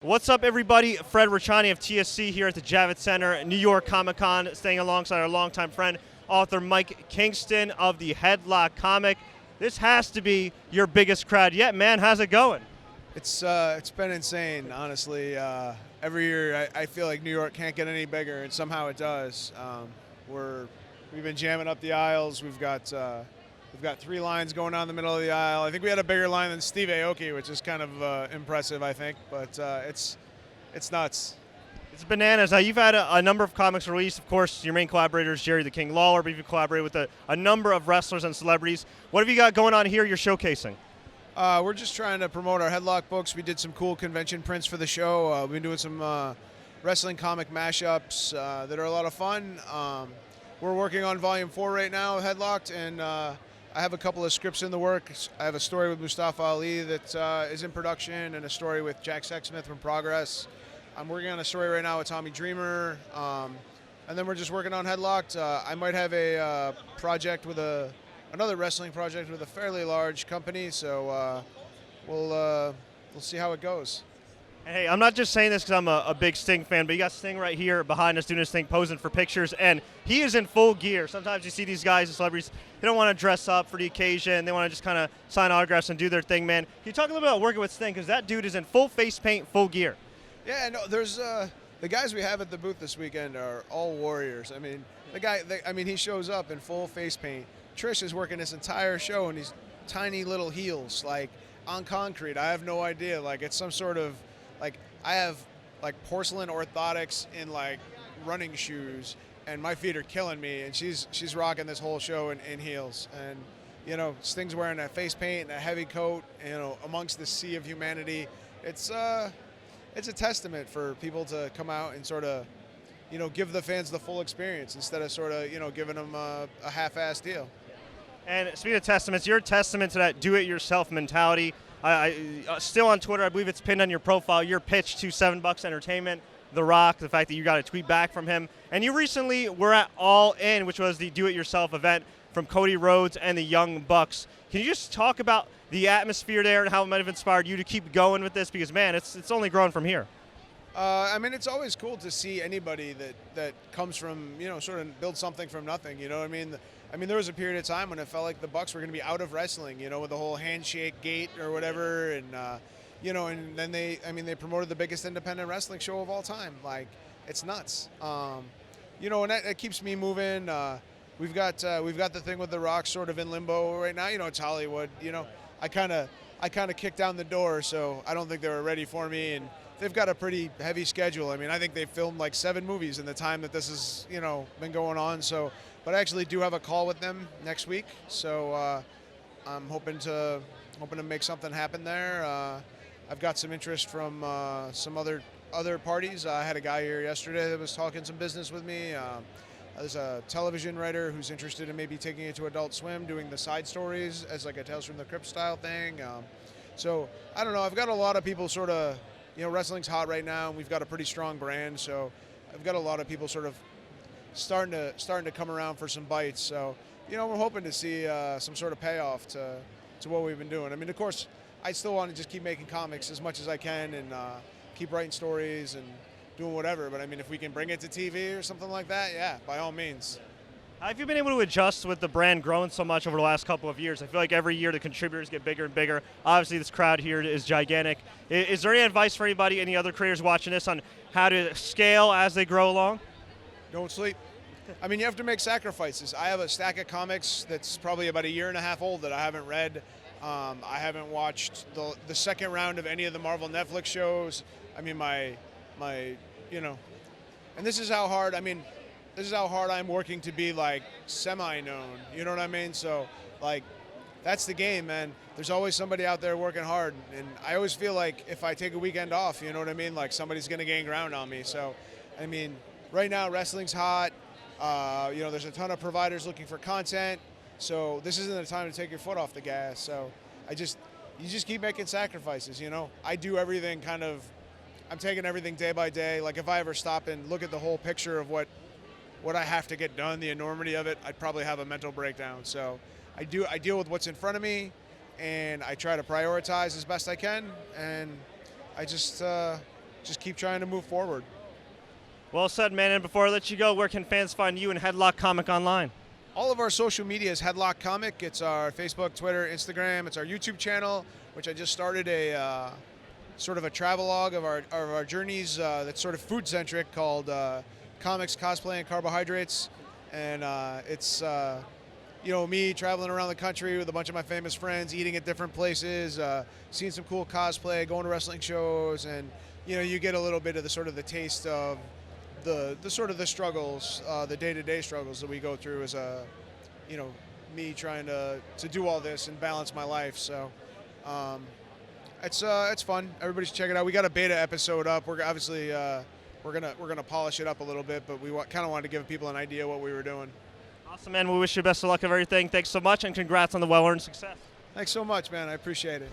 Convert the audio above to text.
What's up, everybody? Fred Richani of TSC here at the Javits Center, New York Comic-Con, staying alongside our longtime friend, author Mike Kingston of the Headlocked Comic. This has to be your biggest crowd yet, man. How's it going? It's been insane, honestly. Every year I feel like New York can't get any bigger, and somehow it does. We've been jamming up the aisles. We've got 3 lines going down the middle of the aisle. I think we had a bigger line than Steve Aoki, which is kind of impressive, I think. But it's nuts. It's bananas. Now, you've had a number of comics released. Of course, your main collaborator is Jerry the King Lawler, but you've collaborated with a number of wrestlers and celebrities. What have you got going on here you're showcasing? We're just trying to promote our Headlock books. We did some cool convention prints for the show. We've been doing some wrestling comic mashups that are a lot of fun. We're working on Volume 4 right now, Headlocked, and I have a couple of scripts in the works. I have a story with Mustafa Ali that is in production, and a story with Jack Sexsmith from Progress. I'm working on a story right now with Tommy Dreamer, and then we're just working on Headlocked. I might have a project with another wrestling project with a fairly large company, so we'll see how it goes. Hey, I'm not just saying this because I'm a big Sting fan, but you got Sting right here behind us doing his thing, posing for pictures, and he is in full gear. Sometimes you see these guys and celebrities, they don't want to dress up for the occasion. They want to just kind of sign autographs and do their thing, man. Can you talk a little bit about working with Sting, because that dude is in full face paint, full gear. Yeah, no, there's the guys we have at the booth this weekend are all warriors. I mean, he shows up in full face paint. Trish is working this entire show in these tiny little heels, like on concrete. I have no idea. Like, it's some sort of, like, I have like porcelain orthotics in like running shoes, and my feet are killing me, and she's rocking this whole show in heels. And Sting's wearing that face paint and a heavy coat, amongst the sea of humanity. It's a testament for people to come out and sort of give the fans the full experience instead of sort of giving them a half-assed deal. And speaking of testaments, you're a testament to that do-it-yourself mentality. I still on Twitter, I believe it's pinned on your profile, your pitch to $7 Entertainment, The Rock, the fact that you got a tweet back from him. And you recently were at All In, which was the do-it-yourself event from Cody Rhodes and the Young Bucks. Can you just talk about the atmosphere there and how it might have inspired you to keep going with this? Because, man, it's only grown from here. It's always cool to see anybody that comes from, sort of build something from nothing, there was a period of time when it felt like the Bucks were going to be out of wrestling, with the whole handshake gate or whatever, and and then they promoted the biggest independent wrestling show of all time. Like, it's nuts. And that keeps me moving. We've got the thing with The Rock sort of in limbo right now. It's Hollywood. I kind of kicked down the door, so I don't think they were ready for me, and they've got a pretty heavy schedule. I think they filmed like 7 movies in the time that this has, been going on. So, but I actually do have a call with them next week. So I'm hoping to make something happen there. I've got some interest from some other parties. I had a guy here yesterday that was talking some business with me. There's a television writer who's interested in maybe taking it to Adult Swim, doing the side stories as like a Tales from the Crypt style thing. So I don't know. I've got a lot of people sort of. Wrestling's hot right now, and we've got a pretty strong brand, so I've got a lot of people sort of starting to come around for some bites. So, we're hoping to see some sort of payoff to what we've been doing. Of course, I still want to just keep making comics as much as I can and keep writing stories and doing whatever. But if we can bring it to TV or something like that, yeah, by all means. How have you been able to adjust with the brand growing so much over the last couple of years? I feel like every year the contributors get bigger and bigger. Obviously, this crowd here is gigantic. Is there any advice for anybody, any other creators watching this, on how to scale as they grow along? Don't sleep. You have to make sacrifices. I have a stack of comics that's probably about 1.5 years old that I haven't read. I haven't watched the second round of any of the Marvel Netflix shows. And this is how hard, this is how hard I'm working to be like semi-known, you know what I mean? So like, that's the game, man. There's always somebody out there working hard, and I always feel like if I take a weekend off, you know what I mean? Like, somebody's gonna gain ground on me. So, right now wrestling's hot. There's a ton of providers looking for content. So this isn't the time to take your foot off the gas. So you just keep making sacrifices, I do everything I'm taking everything day by day. Like, if I ever stop and look at the whole picture of what I have to get done, the enormity of it, I'd probably have a mental breakdown. So I deal with what's in front of me, and I try to prioritize as best I can, and I just just keep trying to move forward. Well said, man. And before I let you go, where can fans find you and Headlocked Comic online? All of our social media is Headlocked Comic. It's our Facebook, Twitter, Instagram. It's our YouTube channel, which I just started a sort of a travelogue of our journeys that's sort of food-centric, called Comics, Cosplay, and Carbohydrates. And it's me traveling around the country with a bunch of my famous friends, eating at different places, seeing some cool cosplay, going to wrestling shows, and you get a little bit of the sort of the taste of the sort of the struggles, the day-to-day struggles that we go through as me trying to do all this and balance my life. So it's fun. Everybody should check it out. We got a beta episode up. We're obviously we're gonna polish it up a little bit, but we kind of wanted to give people an idea what we were doing. Awesome, man. We wish you best of luck of everything. Thanks so much, and congrats on the well-earned success. Thanks so much, man. I appreciate it.